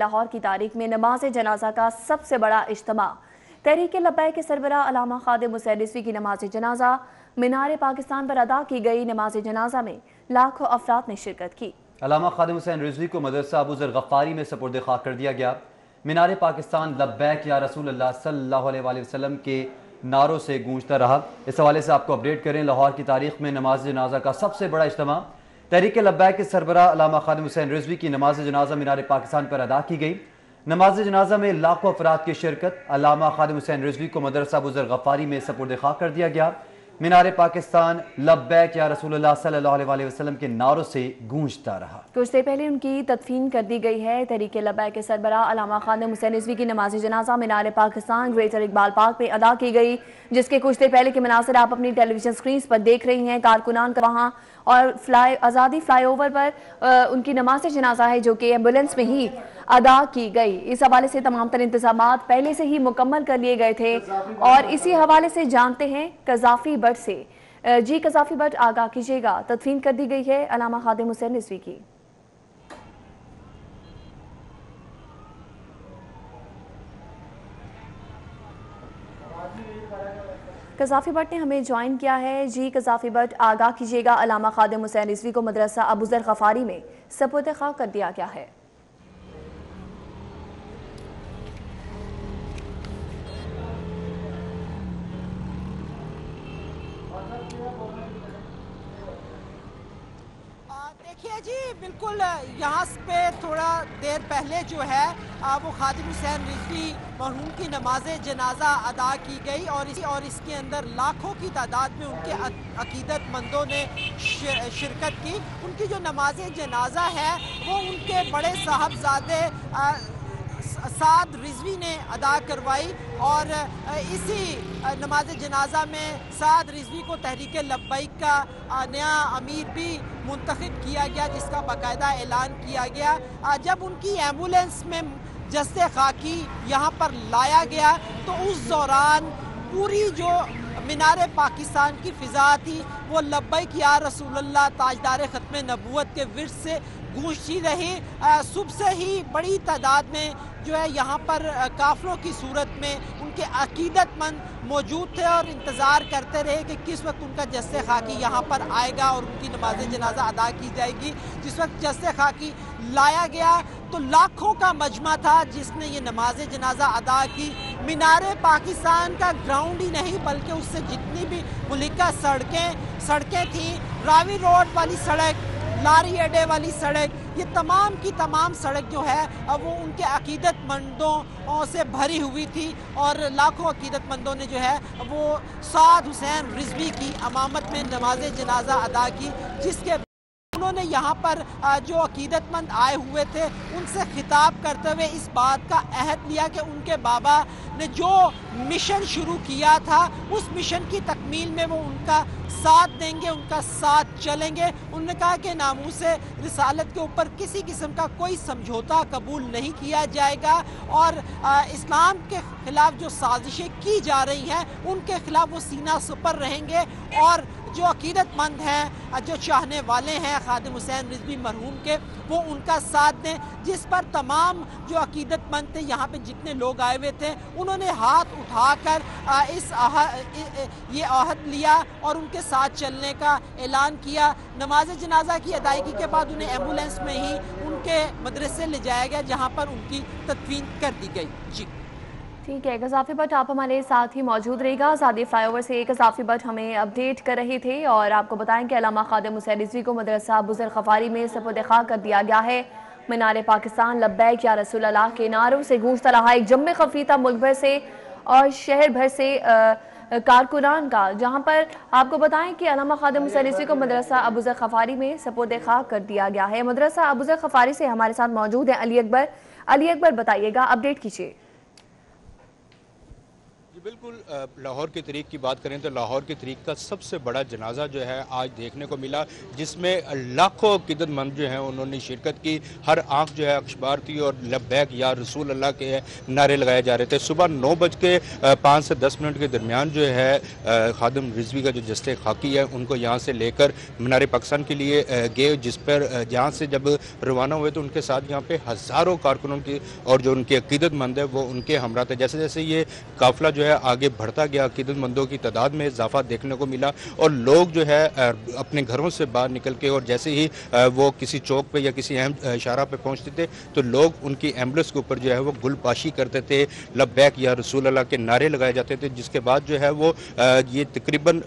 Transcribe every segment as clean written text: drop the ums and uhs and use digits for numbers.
लाहौर की तारीख में नमाज जनाजा का सबसे बड़ा इज्तिमा। तहरीक लब्बैक के सरबराह अल्लामा खादिम हुसैन रिजवी की नमाज जनाजा मीनार पाकिस्तान पर अदा की गई। नमाज जनाजा में लाखों अफराद ने शिरकत की। अल्लामा खादिम हुसैन रिजवी को मदरसा अबू ज़र गफ़ारी में सपुर्द खाक कर दिया गया। मीनार पाकिस्तान लब्बैक या रसूल अल्लाह सल्लल्लाहु अलैहि वसल्लम के नारों से गूंजता रहा। इस हवाले से आपको अपडेट करें, लाहौर की तारीख में नमाज जनाजा का सबसे बड़ा इज्तिमा तहरीक लब्बैक के सरबराह अल्लामा खादिम हुसैन रिजवी की नमाज जनाजा मीनार पाकिस्तान पर अदा की गई। नमाज जनाजा में लाखों अफराद की शिरकत। अल्लामा खादिम हुसैन रिजवी को मदरसा अबू ज़र गफ़ारी में सपुर्द खाक कर दिया गया। मीनार पाकिस्तान लब्बैक या रसूलुल्लाह सल्लल्लाहु अलैहि वसल्लम के नारों से गूंजता रहा। कुछ देर पहले उनकी तदफीन कर दी गई है। तहरीक लब्बैक के सरबराह अल्लामा खादिम हुसैन रिजवी की नमाज जनाजा मीनार पाकिस्तान ग्रेटर इकबाल पार्क में अदा की गई, जिसके कुछ देर पहले के मनासिर आप अपनी टेलीविजन स्क्रीन पर देख रही हैं। कारकुनान का वहाँ और आज़ादी फ्लाईओवर पर उनकी नमाज जनाजा है जो कि एम्बुलेंस में ही अदा की गई। इस हवाले से तमाम तर इंतजामात पहले से ही मुकम्मल कर लिए गए थे और इसी हवाले से जानते हैं कज़ाफी बट से। जी कज़ाफी बट आगाह कीजिएगा, तदफीन कर दी गई है अल्लामा खादिम हुसैन रिजवी की। कज़ाफी बट ने हमें ज्वाइन किया है। जी कज़ाफी बट आगाह कीजिएगा, अल्लामा खादिम हुसैन रिजवी को मदरसा अबू ज़र गफ़ारी में सपुर्द खाक कर दिया गया है। देखिए जी, बिल्कुल यहाँ पे थोड़ा देर पहले जो है वो खादिम हुसैन रिजवी मरहूम की नमाज जनाजा अदा की गई और इसके अंदर लाखों की तादाद में उनके अकीदतमंदों ने शिरकत की। उनकी जो नमाज जनाजा है वो उनके बड़े साहबजादे साद रिजवी ने अदा करवाई और इसी नमाज जनाजा में साद रिजवी को तहरीक लब्बैक का नया अमीर भी मुंतखब किया गया, जिसका बाकायदा ऐलान किया गया। जब उनकी एम्बुलेंस में जस्ते खाकी यहाँ पर लाया गया तो उस दौरान पूरी जो मीनार पाकिस्तान की फ़िज़ा थी वो लब्बैक या रसूलुल्लाह ताजदार ख़त्म नबूवत के विर्द से गूंजती रही। सुबह से ही बड़ी तादाद में जो है यहाँ पर काफ़िलों की सूरत में उनके अकीदतमंद मौजूद थे और इंतज़ार करते रहे कि किस वक्त उनका जस्से खाकी यहाँ पर आएगा और उनकी नमाज जनाजा अदा की जाएगी। जिस वक्त जस्से खाकी लाया गया तो लाखों का मजमा था जिसने ये नमाज जनाजा अदा की। मीनार पाकिस्तान का ग्राउंड ही नहीं बल्कि उससे जितनी भी मुल्का सड़कें थी, रावी रोड वाली सड़क, लारी अड्डे वाली सड़क, ये तमाम की तमाम सड़क जो है वो उनके अकीदतमंदों से भरी हुई थी और लाखों अकीदतमंदों ने जो है वो साद हुसैन रिजवी की अमामत में नमाज जनाजा अदा की, जिसके उन्होंने यहाँ पर जो अकीदतमंद आए हुए थे उनसे खिताब करते हुए इस बात का अहद लिया कि उनके बाबा ने जो मिशन शुरू किया था उस मिशन की तकमील में वो उनका साथ देंगे, उनका साथ चलेंगे। उन्होंने कहा कि नामूसे रिसालत के ऊपर किसी किस्म का कोई समझौता कबूल नहीं किया जाएगा और इस्लाम के खिलाफ जो साजिशें की जा रही हैं उनके खिलाफ वो सीना सुपर रहेंगे और जो अकीदतमंद हैं, जो चाहने वाले हैं खादिम हुसैन रिजवी मरहूम के, वो उनका साथ दें। जिस पर तमाम जो अकीदतमंद थे, यहाँ पे जितने लोग आए हुए थे, उन्होंने हाथ उठाकर ये आहद लिया और उनके साथ चलने का ऐलान किया। नमाज जनाजा की अदायगी के बाद उन्हें एम्बुलेंस में ही उनके मदरसे ले जाया गया जहाँ पर उनकी तदफीन कर दी गई। जी ठीक है कज़ाफी बट, आप हमारे साथ ही मौजूद रहेगा। आज़ादी फ्लाईओवर से कज़ाफी बट हमें अपडेट कर रहे थे और आपको बताएं कि अल्लामा खादिम हुसैन रिजवी को मदरसा अबू ज़र गफ़ारी में सपुर्द खाक कर दिया गया है। मीनार पाकिस्तान लब्बैक या रसूल अल्लाह के नारों से गूंजता रहा। एक जम्मे खफी था मुल्क भर से और शहर भर से कारकुनान का, जहाँ पर आपको बताएं कि अल्लामा खादिम हुसैन रिजवी को मदरसा अबू ज़र गफ़ारी में सपुर्द खाक कर दिया गया है। मदरसा अबू ज़र गफ़ारी से हमारे साथ मौजूद है अली अकबर। अली अकबर, बताइएगा, अपडेट कीजिए। बिल्कुल लाहौर की तरीक की बात करें तो लाहौर की तरीक का सबसे बड़ा जनाजा जो है आज देखने को मिला, जिसमें लाखों अकीदतमंद जो हैं उन्होंने शिरकत की। हर आंख जो है अखबार थी और लब्बैक या रसूल अल्लाह के नारे लगाए जा रहे थे। सुबह 9:05 से 10 मिनट के दरमियान जो है खादिम रिजवी का जो जस्ते खाकी है उनको यहाँ से लेकर मीनार पाकिस्तान के लिए गए, जिस पर जहाँ से जब रवाना हुए तो उनके साथ यहाँ पे हज़ारों कारकुनों की और जो उनके अकीदतमंद है वो उनके हमरा थे। जैसे जैसे ये काफिला जो है आगे बढ़ता गया, अकीदतमंदों की तादाद में इजाफा देखने को मिला और लोग जो है अपने घरों से बाहर निकल के, और जैसे ही वो किसी चौक पे या किसी अहम इशारा पे पहुंचते थे तो लोग उनकी एम्बुलेंस के ऊपर जो है वो गुलपाशी करते थे, लब्बैक या रसूल अल्लाह के नारे लगाए जाते थे। जिसके बाद जो है वो ये तकरीबन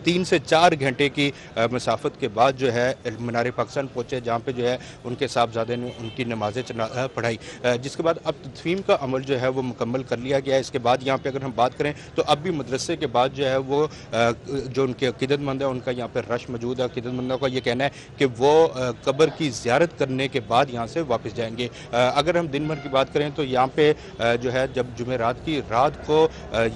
3 से 4 घंटे की मसाफत के बाद जो है मीनार पाकिस्तान पहुंचे, जहाँ पे जो है उनके साहबजादे ने उनकी नमाज़ें पढ़ाई। जिसके बाद अब तदफीन का अमल जो है वो मुकम्मल कर लिया गया है। इसके बाद यहाँ पे अगर हम बात करें तो अब भी मदरसे के बाद जो है वो जो उनके अकीदतमंद है उनका यहाँ पे रश मौजूद है। अकीदतमंदों का ये कहना है कि वो कब्र की ज़ियारत करने के बाद यहाँ से वापस जाएंगे। अगर हम दिन भर की बात करें तो यहाँ पे जो है जब जुमेरात की रात को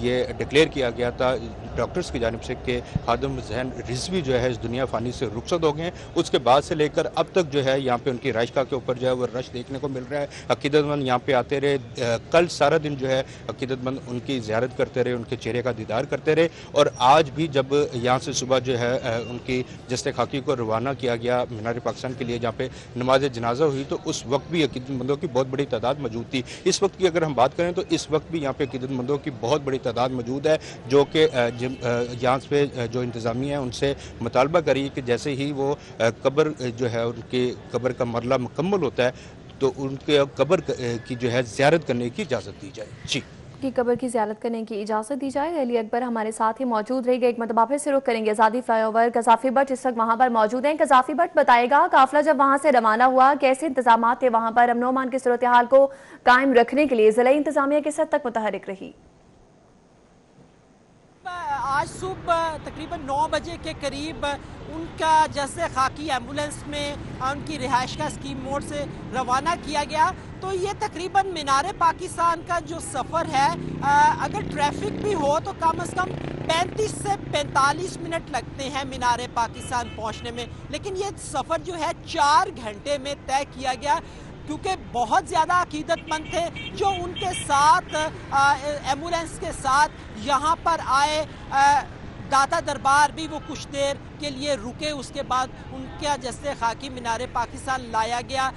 ये डिक्लेयर किया गया था डॉक्टर्स की जानिब से कि खादिम जहन रिजवी जो है इस दुनिया फ़ानी से रुखसत हो गए हैं, उसके बाद से लेकर अब तक जो है यहाँ पे उनकी राइशगाह के ऊपर जो है वो रश देखने को मिल रहा है। अकीदतमंद यहाँ पे आते रहे, कल सारा दिन जो है अकीदतमंद उनकी ज़ियारत करते रहे, उनके चेहरे का दीदार करते रहे। और आज भी जब यहाँ से सुबह जो है उनकी जस्ते खाकी को रवाना किया गया मीनार पाकिस्तान के लिए, जहाँ पे नमाज जनाजा हुई, तो उस वक्त भी अकीदतमंदों की बहुत बड़ी तादाद मौजूद थी। इस वक्त की अगर हम बात करें तो इस वक्त भी यहाँ पे अकीदतमंदों की बहुत बड़ी तादाद मौजूद है, जो कि यहाँ पे जो इंतज़ामिया है उनसे मुतालबा करी कि जैसे ही वो कब्र जो है उनके कब्र का मरला मुकम्मल होता है तो उनके कब्र की जो है ज़ियारत करने की इजाज़त दी जाए। जी, की कब्र की ज़ियारत करने की इजाज़त दी जाए। अली अकबर हमारे साथ ही मौजूद रहेगा। एक मतलब फिर से रुख करेंगे आज़ादी फ्लाईओवर। कज़ाफ़ी भट्ट इस वक्त वहाँ पर मौजूद हैं। कज़ाफ़ी भट्ट बताएगा, काफिला जब वहाँ से रवाना हुआ कैसे इंतजाम थे वहाँ पर, अमन अमान की सूरत हाल को कायम रखने के लिए ज़िला इंतजामिया किस हद तक मुतहरिक रही? आज सुबह तकरीबन 9 बजे के करीब उनका जैसे खाकी एम्बुलेंस में उनकी रिहाइश का स्कीम मोड से रवाना किया गया। तो ये तकरीबन मीनार पाकिस्तान का जो सफ़र है, अगर ट्रैफिक भी हो तो कम से कम 35 से 45 मिनट लगते हैं मीनार पाकिस्तान पहुंचने में, लेकिन ये सफ़र जो है 4 घंटे में तय किया गया, क्योंकि बहुत ज़्यादा अकीदतमंद थे जो उनके साथ एम्बुलेंस के साथ यहाँ पर आए। दाता दरबार भी वो कुछ देर के लिए रुके, उसके बाद उनका जस्ते खाकी मीनार पाकिस्तान लाया गया।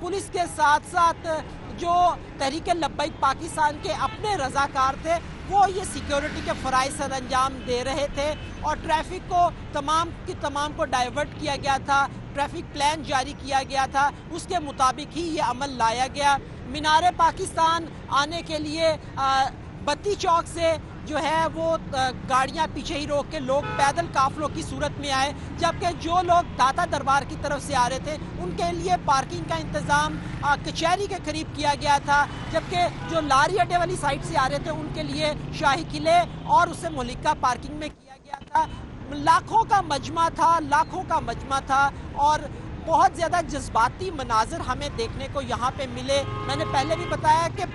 पुलिस के साथ साथ जो तहरीक लब्बैक पाकिस्तान के अपने रज़ाकार थे वो ये सिक्योरिटी के फ़राइज़ सर अंजाम दे रहे थे और ट्रैफिक को तमाम को डाइवर्ट किया गया था। ट्रैफिक प्लान जारी किया गया था, उसके मुताबिक ही ये अमल लाया गया। मीनार पाकिस्तान आने के लिए बत्ती चौक से जो है वो गाड़ियां पीछे ही रोक के लोग पैदल काफिलों की सूरत में आए, जबकि जो लोग दाता दरबार की तरफ से आ रहे थे उनके लिए पार्किंग का इंतज़ाम कचहरी के करीब किया गया था, जबकि जो लारी अड्डे वाली साइड से आ रहे थे उनके लिए शाही किले और उससे मुहल्लिका पार्किंग में किया गया था। लाखों का मजमा था और बहुत ज़्यादा जज्बाती मनाजिर हमें देखने को यहाँ पे मिले। मैंने पहले भी बताया कि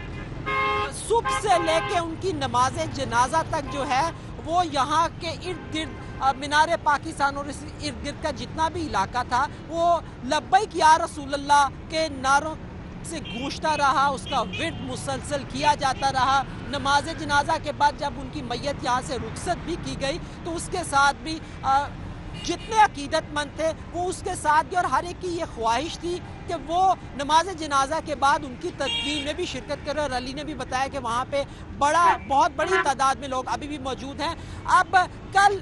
सुबह से लेके उनकी नमाज जनाजा तक जो है वो यहाँ के इर्द गिर्द मीनार पाकिस्तान और इस इर्द गिर्द का जितना भी इलाका था वो लब्बैक या रसूल अल्लाह के नारों से गूंजता रहा, उसका विर्द मुसलसल किया जाता रहा। नमाज जनाजा के बाद जब उनकी मैयत यहाँ से रुखसत भी की गई तो उसके साथ भी जितने अकीदतमंद थे वो उसके साथ भी, और हर एक की ये ख्वाहिश थी कि वो नमाज जनाजा के बाद उनकी तदफीन में भी शिरकत करें। और अली ने भी बताया कि वहाँ पे बहुत बड़ी तादाद में लोग अभी भी मौजूद हैं। अब कल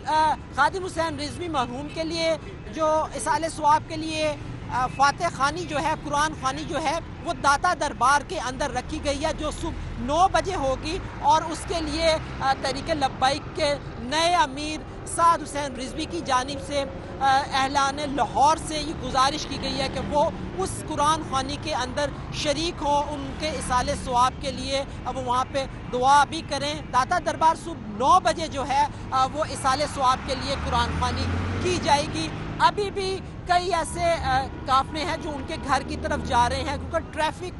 खादिम हुसैन रिजवी मरहूम के लिए जो इसाले सवाब के लिए फातह खानी जो है, कुरान खानी जो है वो दाता दरबार के अंदर रखी गई है, जो सुबह 9 बजे होगी। और उसके लिए तहरीक लब्बैक के नए अमीर साद हुसैन रिजवी की जानिब से अहलान लाहौर से ये गुजारिश की गई है कि वो उस कुरान खानी के अंदर शरीक हों, उनके इसाले सवाब के लिए अब वहाँ पे दुआ भी करें। दाता दरबार सुबह 9 बजे जो है वो इसाले सवाब के लिए कुरान खानी की जाएगी। अभी भी कई ऐसे काफले हैं जो उनके घर की तरफ जा रहे हैं, क्योंकि ट्रैफिक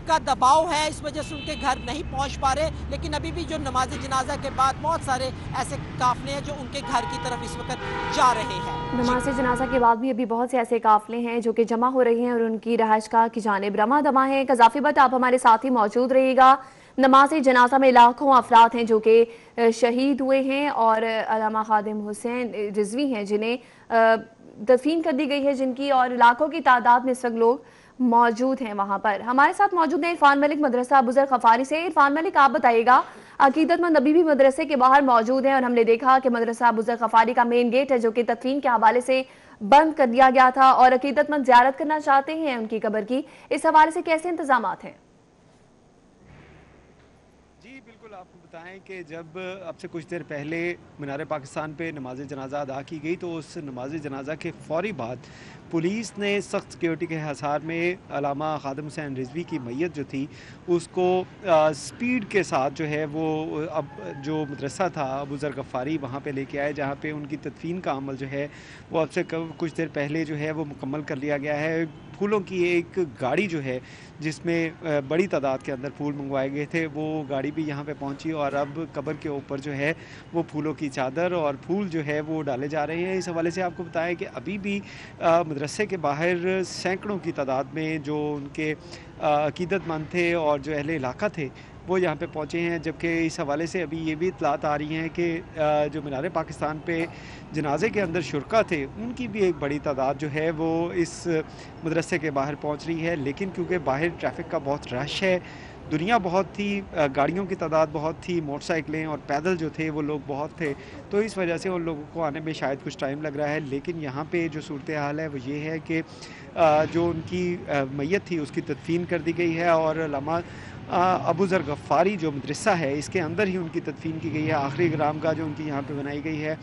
का दबाव है, इस वजह से उनके घर नहीं पहुंच पा रहे। लेकिन अभी भी जो नमाज जनाजा के बाद बहुत सारे ऐसे काफले हैं जो उनके घर की तरफ इस वक्त जा रहे हैं। नमाज जनाजा के बाद भी अभी बहुत से ऐसे काफले हैं जो कि जमा हो रहे हैं और उनकी रहायशगाह की जानिब रमा दमा है। कजाफी बट आप हमारे साथ ही मौजूद रहिएगा। नमाज जनाजा में लाखों अफराद हैं जो कि शहीद हुए हैं और अल्लामा खादिम हुसैन रिजवी हैं जिन्हें दफीन कर दी गई है, जिनकी और लाखों की तादाद में सब लोग मौजूद हैं वहां पर। हमारे साथ मौजूद हैं इरफान मलिक मदरसा अबूजर गफारी से। इरफान मलिक, आप बताइएगा, अकीदतमंद अभी भी मदरसे के बाहर मौजूद हैं और हमने देखा कि मदरसा अबूजर गफारी का मेन गेट है जो कि तदफीन के हवाले से बंद कर दिया गया था और अकीदतमंद ज़ियारत करना चाहते हैं उनकी कब्र की। इस हवाले से कैसे इंतजाम हैं? जी बिल्कुल, आपको बताएं कि जब अब से कुछ देर पहले मीनार पाकिस्तान पे नमाज जनाजा अदा की गई तो उस नमाज जनाजा के फौरी बाद पुलिस ने सख्त सिक्योरिटी के हिसार में अल्लामा खादिम हुसैन रिजवी की मैयत जो थी उसको स्पीड के साथ जो है वो अब जो मदरसा था अबूजर गफ़ारी वहाँ पे लेके आए, जहाँ पे उनकी तदफीन का अमल जो है वो अब से कुछ देर पहले जो है वो मुकम्मल कर लिया गया है। फूलों की एक गाड़ी जो है जिसमें बड़ी तादाद के अंदर फूल मंगवाए गए थे वो गाड़ी भी यहाँ पे पहुँची और अब कब्र के ऊपर जो है वो फूलों की चादर और फूल जो है वो डाले जा रहे हैं। इस हवाले से आपको बताया कि अभी भी मदरसे के बाहर सैकड़ों की तादाद में जो उनके अकीदतमंद थे और जो अहले इलाका थे वो यहाँ पे पहुँचे हैं। जबकि इस हवाले से अभी ये भी इत्तलात आ रही हैं कि जो मीनार पाकिस्तान पे जनाजे के अंदर शुरका थे उनकी भी एक बड़ी तादाद जो है वो इस मदरसे के बाहर पहुँच रही है। लेकिन क्योंकि बाहर ट्रैफिक का बहुत रश है, दुनिया बहुत थी, गाड़ियों की तादाद बहुत थी, मोटरसाइकिलें और पैदल जो थे वो लोग बहुत थे, तो इस वजह से उन लोगों को आने में शायद कुछ टाइम लग रहा है। लेकिन यहाँ पे जो सूरत हाल है वो ये है कि जो उनकी मैयत थी उसकी तदफीन कर दी गई है और अल्लामा अबूजर गफ़ारी जो मदरसा है इसके अंदर ही उनकी तदफीन की गई है। आखिरी ग्राम का जो उनकी यहाँ पे बनाई गई है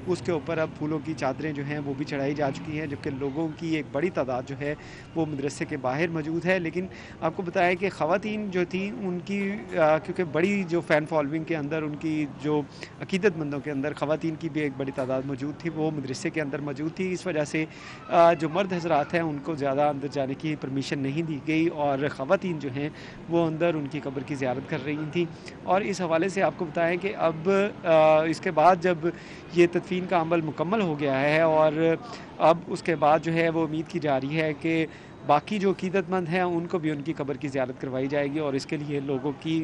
उसके ऊपर अब फूलों की चादरें जो हैं वो भी चढ़ाई जा चुकी हैं, जबकि लोगों की एक बड़ी तादाद जो है वो मदरसे के बाहर मौजूद है। लेकिन आपको बताया कि ख़वातीन जो थी उनकी क्योंकि बड़ी जो फ़ैन फॉलोइंग के अंदर उनकी जो अकीदतमंदों के अंदर ख़वातीन की भी एक बड़ी तादाद मौजूद थी, वो मदरसे के अंदर मौजूद थी। इस वजह से जो मर्द हज़रात हैं उनको ज़्यादा अंदर जाने की परमिशन नहीं दी गई और ख़वातीन जो हैं वो अंदर उनकी कब्र की ज़ियारत कर रही थी। और इस हवाले से आपको बताएं कि अब इसके बाद जब ये तदफीन का अमल मुकम्मल हो गया है और अब उसके बाद जो है वो उम्मीद की जा रही है कि बाकी जो अकीदतमंद हैं उनको भी उनकी कब्र की ज़ियारत करवाई जाएगी और इसके लिए लोगों की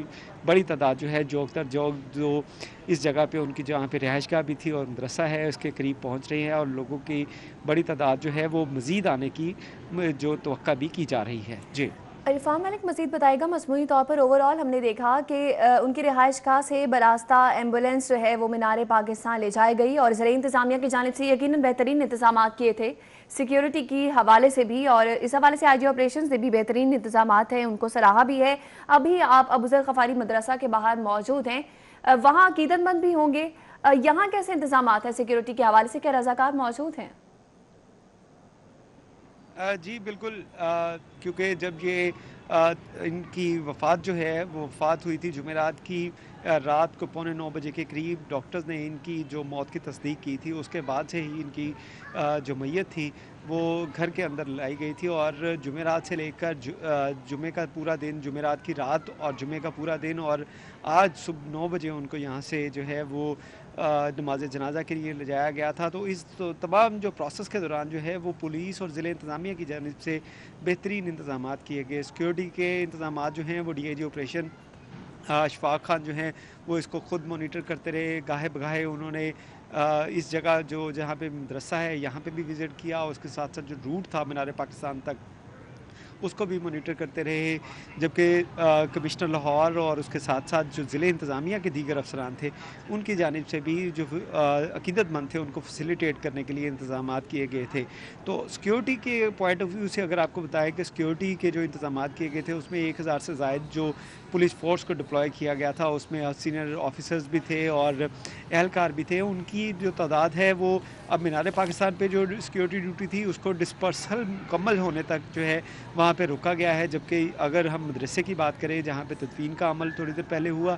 बड़ी तादाद जो है जो इस जगह पे उनकी जहाँ पे रिहाइशगाह भी थी और मदरसा है उसके करीब पहुँच रही है और लोगों की बड़ी तादाद जो है वो मज़ीद आने की जो तवक्का भी की जा रही है। जी इरफान मलिक, मज़ीद बताएगा, मजमूई तौर पर ओवरऑल हमने देखा कि उनकी रिहाइशगाह से बरास्ता एम्बुलेंस जो है वो मीनार पाकिस्तान ले जाई गई और ज़राई इंतज़ामिया की जानिब से यकीनन बेहतरीन इंतजाम किए थे सिक्योरिटी की हवाले से भी और इस हवाले से IG ऑपरेशन से भी बेहतरीन इंतजाम हैं, उनको सराहा भी है। अभी आप अबूजर गफ़ारी मदरसा के बाहर मौजूद हैं, वहाँ अकीदतमंद भी होंगे, यहाँ कैसे इंतजाम हैं सिक्योरिटी के हवाले से? क्या रज़ाकार मौजूद हैं? जी बिल्कुल, क्योंकि जब ये इनकी वफ़ात जो है वो वफ़ात हुई थी जुमेरात की रात को 8:45 बजे के करीब डॉक्टर्स ने इनकी जो मौत की तस्दीक की थी, उसके बाद से ही इनकी जो मैयत थी वो घर के अंदर लाई गई थी और जुमेरात से लेकर जुमे का पूरा दिन, जुमेरात की रात और जुमे का पूरा दिन और आज सुबह 9 बजे उनको यहाँ से जो है वो नमाज जनाजा के लिए ले जाया गया था। तो इस तमाम जो प्रोसेस के दौरान जो है वो पुलिस और ज़िले इंतज़ामिया की जानिब से बेहतरीन इंतज़ामात किए गए। सिक्योरिटी के इंतज़ामात जो हैं वो DIG ऑपरेशन अशफाक खान जो हैं वो इसको ख़ुद मोनीटर करते रहे। गाहे बगाहे उन्होंने इस जगह जो जहाँ पे मदरसा है यहाँ पे भी विज़िट किया और उसके साथ साथ जो रूट था मीनार पाकिस्तान तक उसको भी मोनीटर करते रहे। जबकि कमिश्नर लाहौर और उसके साथ साथ जो ज़िले इंतज़ामिया के दीगर अफसरान थे उनकी जानिब से भी जो अकीदतमंद थे उनको फैसिलिटेट करने के लिए इंतज़ाम किए गए थे। तो सिक्योरिटी के पॉइंट ऑफ व्यू से अगर आपको बताया कि सिक्योरिटी के जो इंतज़ाम किए गए थे उसमें 1000 से ज़ायद जो पुलिस फोर्स को डिप्लॉय किया गया था, उसमें सीनियर ऑफिसर्स भी थे और एहलकार भी थे। उनकी जो तादाद है वो अब मीनार पाकिस्तान पे जो सिक्योरिटी ड्यूटी थी उसको डिस्पर्सल मुकम्मल होने तक जो है वहाँ पे रुका गया है। जबकि अगर हम मदरसे की बात करें जहाँ पे तदफीन का अमल थोड़ी देर पहले हुआ,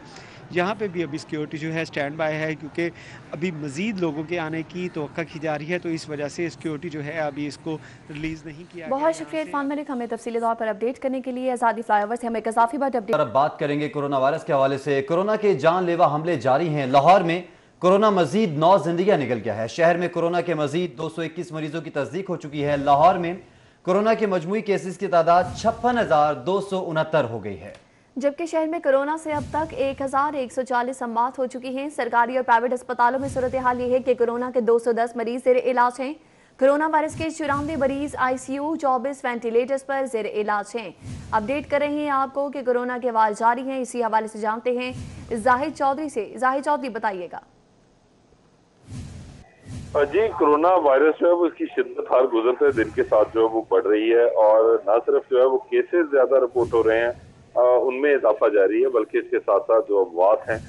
यहाँ पे भी अभी सिक्योरिटी जो है स्टैंड बाय है, क्योंकि अभी मज़ीद लोगों के आने की तवक्का की जा रही है, तो इस वजह से सिक्योरिटी जो है अभी इसको रिलीज़ नहीं किया। बहुत शुक्रिया इरफान मलिक, हमें तफसीली तौर पर अपडेट करने के लिए। आज़ादी फ्लाईओवर से हमें कसाफी बात अपडेट। अब बात करेंगे कोरोना वायरस के हवाले से। कोरोना के जानलेवा हमले जारी हैं। लाहौर में कोरोना मजीद 9 जिंदगियां निकल गया है। शहर में कोरोना के मजीद 221 मरीजों की तस्दीक हो चुकी है। लाहौर में कोरोना के मजमूई केसेस की तादाद 56,269 हो गई है, जबकि शहर में कोरोना से अब तक 1,140 अमवात हो चुकी हैं। सरकारी और प्राइवेट अस्पतालों में सूरत हाल ये है कि कोरोना के 210 मरीज जेर इलाज हैं। कोरोना वायरस के 94 मरीज ICU, 24 वेंटिलेटर्स पर जेर इलाज हैं। अपडेट कर रहे हैं आपको कि कोरोना के वार जारी हैं। इसी हवाले से जानते हैं जाहिद चौधरी से। जाहिद चौधरी, बताइएगा। जी, कोरोना वायरस जो है वो इसकी शिद्दत हर गुजरते दिन के साथ जो है वो बढ़ रही है और न सिर्फ जो है वो केसेस ज्यादा रिपोर्ट हो रहे हैं, उनमें इजाफा जारी है, बल्कि इसके साथ साथ जो अमवात हैं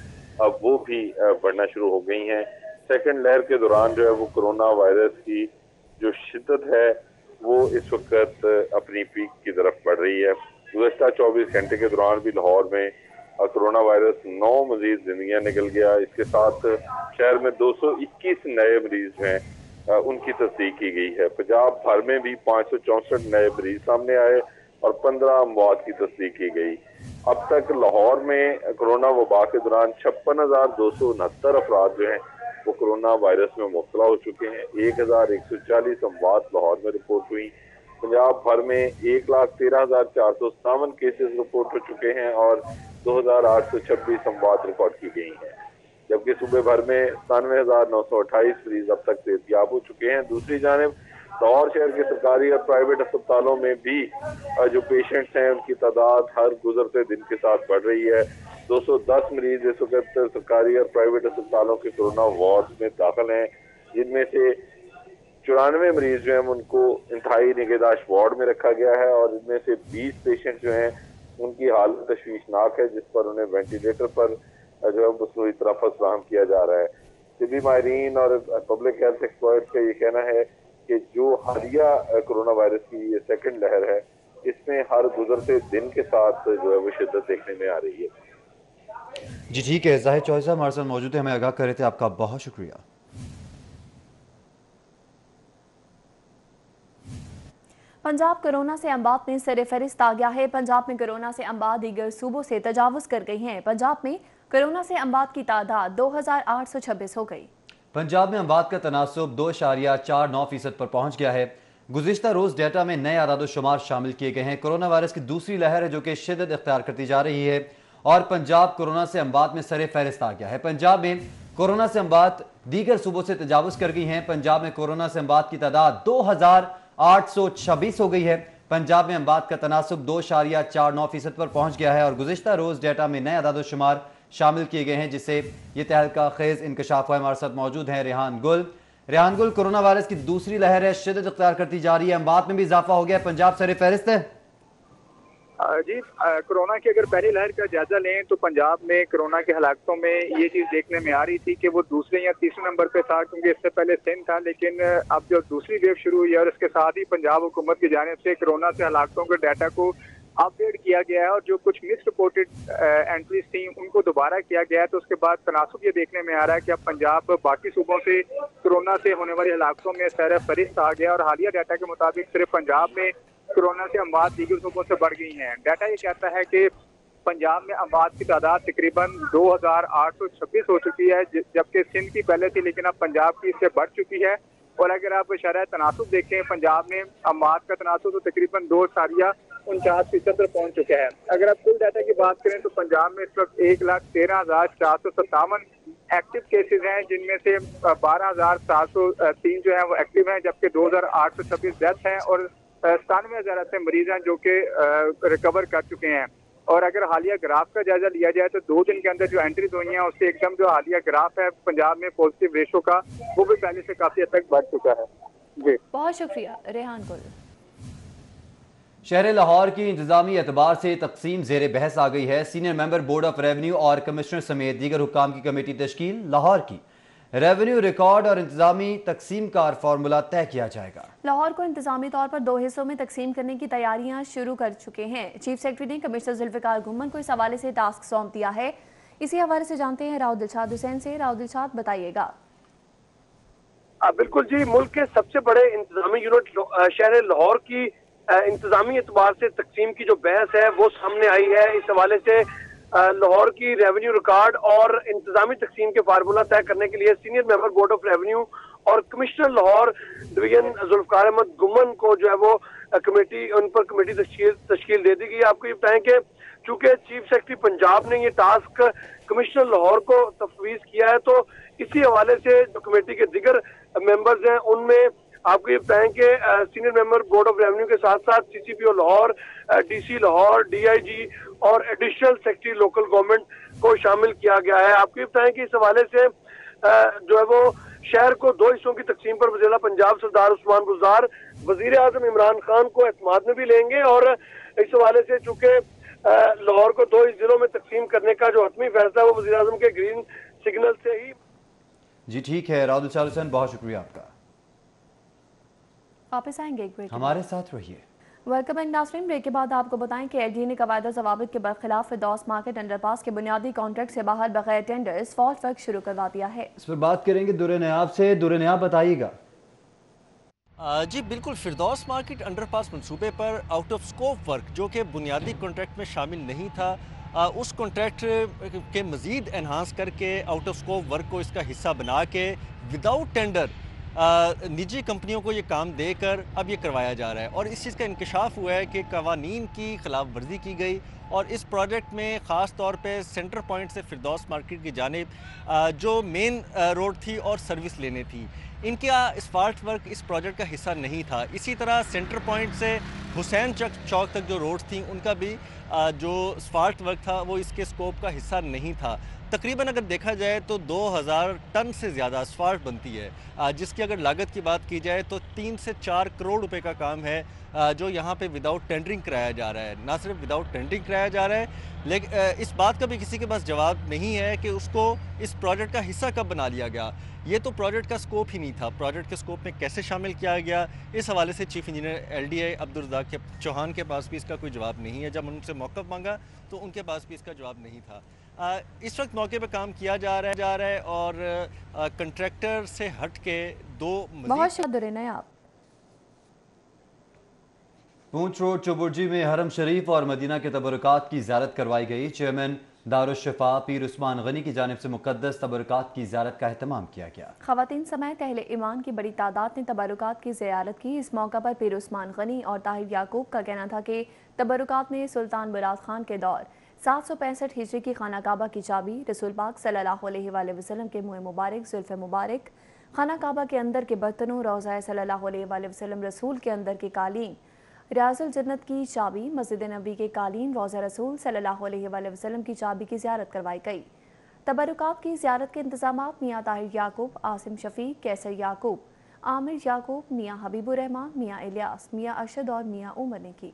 अब वो भी बढ़ना शुरू हो गई हैं। सेकंड लहर के दौरान जो है वो कोरोना वायरस की जो शिद्दत है वो इस वक्त अपनी पीक की तरफ बढ़ रही है। गुज़श्ता 24 घंटे के दौरान भी लाहौर में कोरोना वायरस 9 मजीद जिंदगियां निकल गया। इसके साथ शहर में 221 नए मरीज हैं, उनकी तस्दीक की गई है। पंजाब भर में भी 564 नए मरीज सामने आए और 15 अमवात की तस्दीक की गई। अब तक लाहौर में कोरोना वबा के दौरान 56,269 अफराद जो हैं वो कोरोना वायरस में मुब्तला हो चुके हैं। 1,140 अमवात लाहौर में रिपोर्ट हुई। पंजाब भर में 1,13,457 केसेस रिपोर्ट हो चुके हैं और 2,826 अमवात रिकॉर्ड की गई हैं, जबकि सूबे भर में 97,928 मरीज अब तक सेहतयाब हो चुके हैं। दूसरी जानिब लाहौर शहर के सरकारी और प्राइवेट अस्पतालों में भी जो पेशेंट्स हैं उनकी तादाद हर गुजरते दिन के साथ बढ़ रही है। 210 मरीज इस वक्त सरकारी और प्राइवेट अस्पतालों के कोरोना वार्ड में दाखिल हैं, जिनमें से 94 मरीज जो हैं उनको इंतहाई निगहदाश्त वार्ड में रखा गया है और इनमें से 20 पेशेंट जो हैं उनकी हालत तशवीशनाक है, जिस पर उन्हें वेंटिलेटर पर जो है मसनूई तहफ़्फ़ुज़ फराहम किया जा रहा है। तिब्बी माहिरीन और पब्लिक हेल्थ एक्सपर्ट का ये कहना है कि जो हालिया कोरोना वायरस की ये सेकंड लहर है, इसमें हर गुजरते दिन के साथ जो है वो शिद्दत देखने में आ रही है। जी ठीक है, जाहिद चौधरी साहब हमारे साथ मौजूद है, हमें आगाह कर रहे थे, आपका बहुत शुक्रिया। पंजाब कोरोना से अमवात में सरे फहरिस्त आ गया है। पंजाब में कोरोना से अमवात दीगर सूबों से तजावुज कर गई हैं। पंजाब में कोरोना से अमवात की तादाद 2,826 हो गई। पंजाब में अमवात का तनासुब 2.49% पर पहुंच गया है। गुज़िश्ता रोज डेटा में नए आदाद-ओ-शुमार शामिल किए गए हैं। कोरोना वायरस की दूसरी लहर है जो कि शिद्दत इख्तियार करती जा रही है और पंजाब कोरोना से अमवात में सरे फहरिस्त आ गया है। पंजाब में कोरोना से अमवात दीगर सूबों से तजावुज कर गई हैं। पंजाब में कोरोना से अमवात की तादाद 2,826 हो गई है। पंजाब में अमवात का तनासुब 2.49% पर पहुंच गया है और गुज़िश्ता रोज डेटा में नए आदाद-ओ-शुमार शामिल किए गए हैं, जिससे ये तहलका खेज इंकशाफ हुआ। हमारे साथ मौजूद हैं रेहान गुल। रेहान गुल, कोरोना वायरस की दूसरी लहर है, शिद्दत इख्तियार करती जा रही है, अमवात में भी इजाफा हो गया, पंजाब सरे फहरिस्त है। जी, कोरोना की अगर पहली लहर का जायजा लें तो पंजाब में कोरोना के हलाकतों में ये चीज़ देखने में आ रही थी कि वो दूसरे या तीसरे नंबर पे था, क्योंकि इससे पहले सिंध था। लेकिन अब जो दूसरी वेव शुरू हुई है और इसके साथ ही पंजाब हुकूमत की जानिब से कोरोना से हलाकतों के डाटा को अपडेट किया गया है और जो कुछ मिस रिपोर्टेड एंट्रीज थी उनको दोबारा किया गया है, तो उसके बाद तनासुब ये देखने में आ रहा है कि अब पंजाब बाकी सूबों से कोरोना से होने वाली हलाकतों में सर फहरिस्त आ गया और हालिया डाटा के मुताबिक सिर्फ पंजाब में कोरोना से अमवात दीगर सूबों से बढ़ गई हैं। डाटा ये कहता है कि पंजाब में अमवात की तादाद तकरीबन 2,826 हो चुकी है, जबकि सिंध की पहले थी, लेकिन अब पंजाब की इससे बढ़ चुकी है। और अगर आप शरह तनासुब देखें, पंजाब में अमवात का तनासुब तो तकरीबन 2.49% पर पहुंच चुका है। अगर आप कुल डाटा की बात करें तो पंजाब में इस वक्त 1,13,457 एक्टिव केसेज हैं, जिनमें से 12,703 जो है वो एक्टिव हैं, जबकि 2,826 डेथ हैं और 97,000 ऐसे मरीज हैं जो कि रिकवर कर चुके हैं। और अगर हालिया ग्राफ का जायजा लिया जाए तो 2 दिन के अंदर जो एंट्रीज हुई हैं उससे एकदम जो हालिया ग्राफ है पंजाब में पॉजिटिव रेशो का, वो भी पहले से काफी हद तक बढ़ चुका है। जी, बहुत शुक्रिया रेहान गुल। शहर लाहौर की इंतजामी एतबार से तकसीम जेर बहस आ गई है। Senior member board of revenue और कमिश्नर समेत दीगर हुक्काम की कमेटी तश्कील। लाहौर की रेवेन्यू रिकॉर्ड और इंतजामी तकसीम का फार्मूला तय किया जाएगा। लाहौर को इंतजामी तौर पर 2 हिस्सों में तकसीम करने की तैयारियां शुरू कर चुके हैं। चीफ सेक्रेटरी ने कमिश्नर जुल्फिकार गुम्मन को इस हवाले से टास्क सौंप दिया है। इसी हवाले से जानते हैं राव दिलशाद हुसैन से। राव दिलशाद, बताइएगा। बिल्कुल जी, मुल्क के सबसे बड़े इंतजामी यूनिट शहर लाहौर की इंतजामी एतबार से तकसीम की जो बहस है वो सामने आई है। इस हवाले से लाहौर की रेवेन्यू रिकॉर्ड और इंतजामी तकसीम के फार्मूला तय करने के लिए senior member board of revenue और कमिश्नर लाहौर डिवीजन जुल्फिकार अहमद गुम्मन को जो है वो उन पर कमेटी तश्कील दे दी गई। आपको ये बताएं कि चूंकि चीफ सेक्रेटरी पंजाब ने ये टास्क कमिश्नर लाहौर को तफवीज किया है, तो इसी हवाले से जो कमेटी के दिगर मेंबर्स हैं उनमें आपको ये बताएं कि senior member board of revenue के साथ साथ CCPO Lahore, DC Lahore, DIG और एडिशनल सेक्रेटरी लोकल गवर्नमेंट को शामिल किया गया है। आपको ये बताएं कि इस हवाले से जो है वो शहर को 2 हिस्सों की तकसीम पर वज़ीर आज़म पंजाब सरदार उस्मान बुज़दार वज़ीर आज़म इमरान खान को एतमाद में भी लेंगे और इस हवाले से चूंकि लाहौर को 2 जिलों में तकसीम करने का जो हतमी फैसला है वो वज़ीर आज़म के ग्रीन सिग्नल से ही। जी ठीक है राव दिलशाद हुसैन, बहुत शुक्रिया आपका। वापस आएंगे एक ब्रेक। हमारे साथ रहिए। वेलकम एंड नाज़रीन, ब्रेक के बाद आपको बताएं कि LDA ने कवायद ज़वाबित के बरखिलाफ फिरदौस मार्केट अंडरपास के बुनियादी कॉन्ट्रैक्ट से बाहर बगैर टेंडर एस्फाल्ट वर्क शुरू करवा दिया है। इस पर बात करेंगे दुर्रे नयाब से। दुर्रे नयाब, बताइएगा। जी बिल्कुल, फिरदौस मार्केट अंडरपास मंसूबे पर आउट ऑफ स्कोप वर्क जो कि बुनियादी कॉन्ट्रैक्ट में शामिल नहीं था, उस कॉन्ट्रैक्ट के मज़ीद एनहांस करके आउट ऑफ स्कोप वर्क को इसका हिस्सा बना के विदाउट टेंडर निजी कंपनियों को ये काम देकर अब ये करवाया जा रहा है। और इस चीज़ का इंकशाफ हुआ है कि कवानीन की खिलाफ वर्जी की गई और इस प्रोजेक्ट में ख़ास तौर पे सेंटर पॉइंट से फिरदौस मार्केट की जानिब जो मेन रोड थी और सर्विस लेने थी, इनका एस्फाल्ट वर्क इस प्रोजेक्ट का हिस्सा नहीं था। इसी तरह सेंटर पॉइंट से हुसैन चौक तक जो रोड थी उनका भी जो एस्फाल्ट वर्क था वो इसके स्कोप का हिस्सा नहीं था। तकरीबन अगर देखा जाए तो 2000 टन से ज़्यादा असफाल्ट बनती है, जिसकी अगर लागत की बात की जाए तो 3 से 4 करोड़ रुपए का काम है जो यहाँ पे विदाउट टेंडरिंग कराया जा रहा है। ना सिर्फ विदाउट टेंडरिंग कराया जा रहा है, लेकिन इस बात का भी किसी के पास जवाब नहीं है कि उसको इस प्रोजेक्ट का हिस्सा कब बना लिया गया। ये तो प्रोजेक्ट का स्कोप ही नहीं था। प्रोजेक्ट के स्कोप में कैसे शामिल किया गया, इस हवाले से chief engineer LDA Abdul Razak Chauhan के पास भी इसका कोई जवाब नहीं है। जब उनसे मौक़िफ़ मांगा तो उनके पास भी इसका जवाब नहीं था। इस वक्त मौके पे काम किया जा रहा है और कंट्रैक्टर से हट के 2 पूंछ रोड चुबुर्जी में हरम शरीफ और मदीना के तबरुकात की ज़ियारत करवाई गई। चेयरमैन दारुश्शिफा पीर उस्मान गनी की जानिब से मुक़द्दस तबरुकात की ज़ियारत का एहतमाम किया गया। ख़वातीन समेत अहले ईमान की बड़ी तादाद ने तबरुकात की ज़ियारत की। इस मौका पर पीर उस्मान गनी और ताहिर याकूब का कहना था कि तबरुकात में सुल्तान मुराद खान के दौर 765 हिजरी की खाना काबा की चाबी, रसूल पाक सल्लल्लाहु अलैहि वसल्लम के मुँह मुबारक, जुल्फ़े मुबारक, खाना काबा के अंदर के बर्तनों, रोज़ा सल्लल्लाहु अलैहि वसल्लम, रसूल के अंदर के कालीन, रियाजुल जन्नत की चाबी, मस्जिद नबी के कालीन, रोज़ा रसूल सल्लल्लाहु अलैहि वसल्लम की चाबी की ज़ियारत करवाई गई। तबरुकात की ज़ियारत के इंतज़ामात मियाँ ताहिर याकूब, आसिम शफीक, कैसर याकूब, आमिर याकूब, मियाँ हबीबुर रहमान, मियाँ इलियास, मियाँ अरशद और मियाँ उमर ने की।